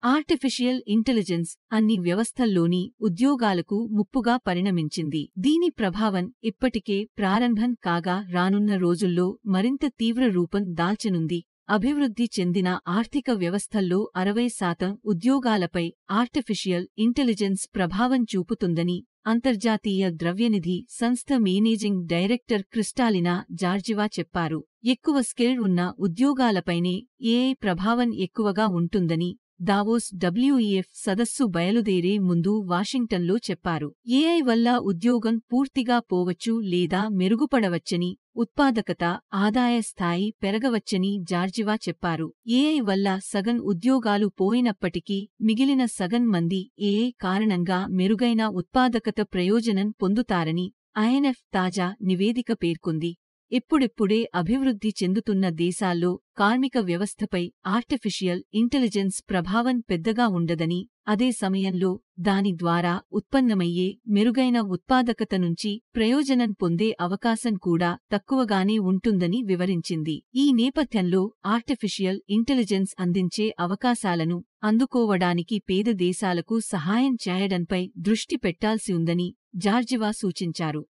Artificial intelligence అన్ని వ్యవస్థల్లోని ఉద్యోగాలకు ముప్పుగా పరిణమించింది. దీని ప్రభావం ఇప్పటికే ప్రారంభం కాగా రానున్న రోజుల్లో మరింత తీవ్ర రూపం దాల్చనుంది. అభివృద్ధి చెందిన ఆర్థిక వ్యవస్థల్లో 60% ఉద్యోగాలపై ఆర్టిఫిషియల్ ఇంటెలిజెన్స్ ప్రభావం చూపుతుందని అంతర్జాతీయ ద్రవ్యనిధి సంస్థ మేనేజింగ్ డైరెక్టర్ క్రిస్టాలినా జార్జివా చెప్పారు. ఎక్కువ స్కిల్ ఉన్న ఉద్యోగాలపైనే ఏఐ ప్రభావం ఎక్కువగా ఉంటుందని దావోస్ WEF సదస్సు బయలుదేరే ముందు వాషింగ్టన్లో చెప్పారు. ఏఐ వల్ల ఉద్యోగం పూర్తిగా పోవచ్చు లేదా మెరుగుపడవచ్చని, ఉత్పాదకత, ఆదాయ స్థాయి పెరగవచ్చని జార్జివా చెప్పారు. ఏఐ వల్ల సగం ఉద్యోగాలు పోయినప్పటికీ మిగిలిన సగం మంది ఏఐ కారణంగా మెరుగైన ఉత్పాదకత ప్రయోజనం పొందుతారని INF తాజా నివేదిక పేర్కొంది. ఇప్పుడిప్పుడే అభివృద్ధి చెందుతున్న దేశాల్లో కార్మిక వ్యవస్థపై ఆర్టిఫిషియల్ ఇంటెలిజెన్స్ ప్రభావం పెద్దగా ఉండదని, అదే సమయంలో దాని ద్వారా ఉత్పన్నమయ్యే మెరుగైన ఉత్పాదకత నుంచి ప్రయోజనం పొందే అవకాశం కూడా తక్కువగానే ఉంటుందని వివరించింది. ఈ నేపథ్యంలో ఆర్టిఫిషియల్ ఇంటెలిజెన్స్ అందించే అవకాశాలను అందుకోవడానికి పేద దేశాలకు సహాయం చేయడంపై దృష్టి పెట్టాల్సి ఉందని జార్జివా సూచించారు.